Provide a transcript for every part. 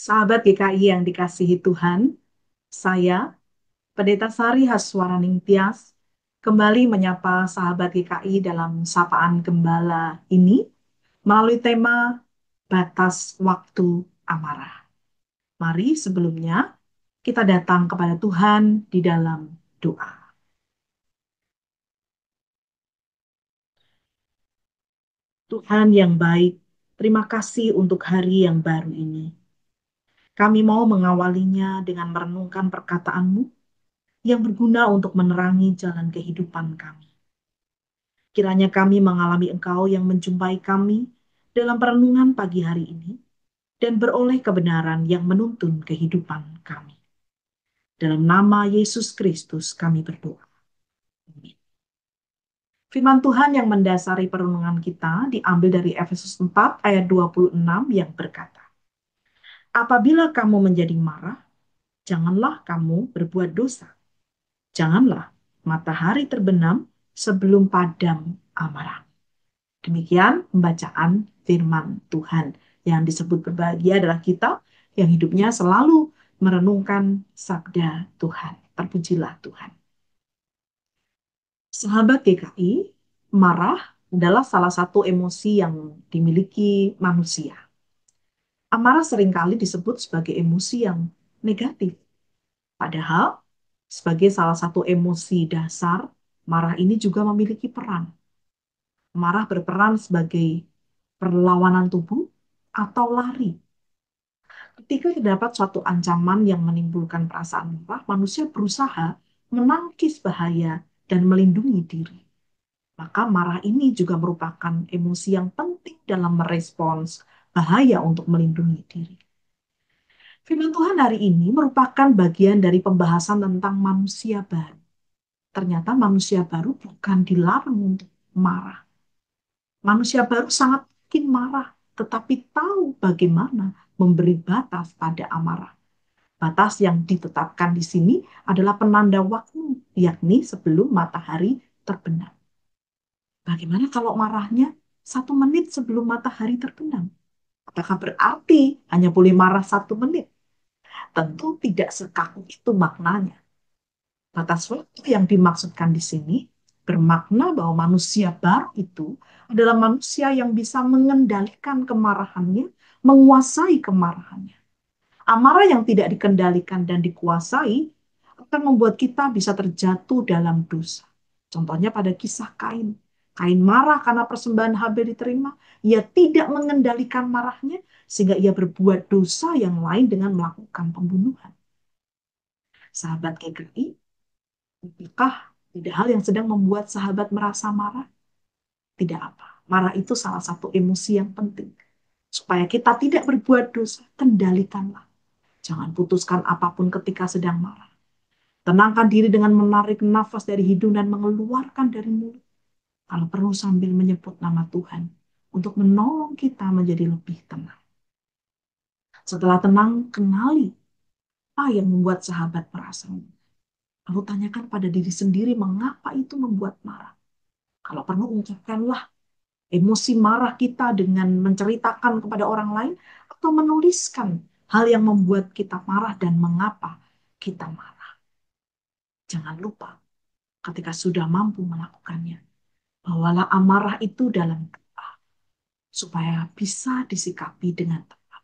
Sahabat GKI yang dikasihi Tuhan, saya, Pendeta Sari Haswaraning Tias, kembali menyapa sahabat GKI dalam Sapaan Gembala ini melalui tema Batas Waktu Amarah. Mari sebelumnya kita datang kepada Tuhan di dalam doa. Tuhan yang baik, terima kasih untuk hari yang baru ini. Kami mau mengawalinya dengan merenungkan perkataan-Mu yang berguna untuk menerangi jalan kehidupan kami. Kiranya kami mengalami Engkau yang menjumpai kami dalam perenungan pagi hari ini dan beroleh kebenaran yang menuntun kehidupan kami. Dalam nama Yesus Kristus kami berdoa. Amin. Firman Tuhan yang mendasari perenungan kita diambil dari Efesus 4 ayat 26 yang berkata, apabila kamu menjadi marah, janganlah kamu berbuat dosa. Janganlah matahari terbenam sebelum padam amarah. Demikian pembacaan firman Tuhan. Yang disebut berbahagia adalah kita yang hidupnya selalu merenungkan sabda Tuhan. Terpujilah Tuhan. Sahabat GKI, marah adalah salah satu emosi yang dimiliki manusia. Amarah seringkali disebut sebagai emosi yang negatif. Padahal, sebagai salah satu emosi dasar, marah ini juga memiliki peran. Marah berperan sebagai perlawanan tubuh atau lari. Ketika terdapat suatu ancaman yang menimbulkan perasaan marah, manusia berusaha menangkis bahaya dan melindungi diri. Maka marah ini juga merupakan emosi yang penting dalam merespons bahaya untuk melindungi diri. Firman Tuhan hari ini merupakan bagian dari pembahasan tentang manusia baru. Ternyata manusia baru bukan dilarang untuk marah. Manusia baru sangat mungkin marah, tetapi tahu bagaimana memberi batas pada amarah. Batas yang ditetapkan di sini adalah penanda waktu, yakni sebelum matahari terbenam. Bagaimana kalau marahnya 1 menit sebelum matahari terbenam? Apakah berarti hanya boleh marah 1 menit? Tentu tidak sekaku itu maknanya. Batas waktu yang dimaksudkan di sini bermakna bahwa manusia baru itu adalah manusia yang bisa mengendalikan kemarahannya, menguasai kemarahannya. Amarah yang tidak dikendalikan dan dikuasai akan membuat kita bisa terjatuh dalam dosa. Contohnya pada kisah Kain. Kain marah karena persembahan Habel diterima. Ia tidak mengendalikan marahnya sehingga ia berbuat dosa yang lain dengan melakukan pembunuhan. Sahabat GKI, apakah tidak hal yang sedang membuat sahabat merasa marah? Tidak apa. Marah itu salah satu emosi yang penting. Supaya kita tidak berbuat dosa, kendalikanlah. Jangan putuskan apapun ketika sedang marah. Tenangkan diri dengan menarik nafas dari hidung dan mengeluarkan dari mulut. Kalau perlu sambil menyebut nama Tuhan untuk menolong kita menjadi lebih tenang. Setelah tenang, kenali apa yang membuat sahabat merasa marah. Lalu tanyakan pada diri sendiri mengapa itu membuat marah. Kalau perlu ungkapkanlah emosi marah kita dengan menceritakan kepada orang lain atau menuliskan hal yang membuat kita marah dan mengapa kita marah. Jangan lupa ketika sudah mampu melakukannya, bawalah amarah itu dalam doa supaya bisa disikapi dengan tepat.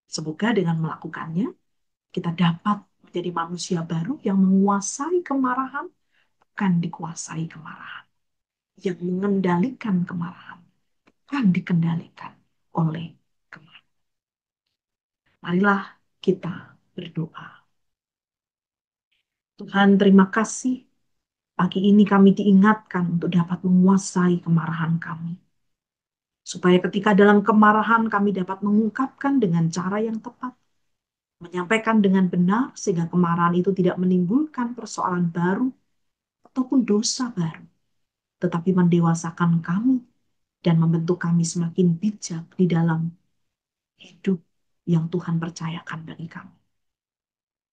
Semoga dengan melakukannya kita dapat menjadi manusia baru yang menguasai kemarahan, bukan dikuasai kemarahan, yang mengendalikan kemarahan, bukan dikendalikan oleh kemarahan. Marilah kita berdoa. Tuhan, terima kasih. Pagi ini kami diingatkan untuk dapat menguasai kemarahan kami. Supaya ketika dalam kemarahan kami dapat mengungkapkan dengan cara yang tepat. Menyampaikan dengan benar sehingga kemarahan itu tidak menimbulkan persoalan baru ataupun dosa baru. Tetapi mendewasakan kami dan membentuk kami semakin bijak di dalam hidup yang Tuhan percayakan bagi kami.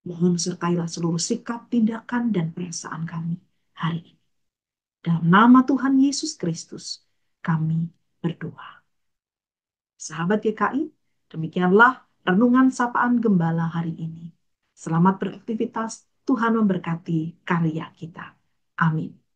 Mohon sertailah seluruh sikap, tindakan, dan perasaan kami hari ini. Dalam nama Tuhan Yesus Kristus, kami berdoa. Sahabat GKI, demikianlah renungan sapaan gembala hari ini. Selamat beraktivitas, Tuhan memberkati karya kita. Amin.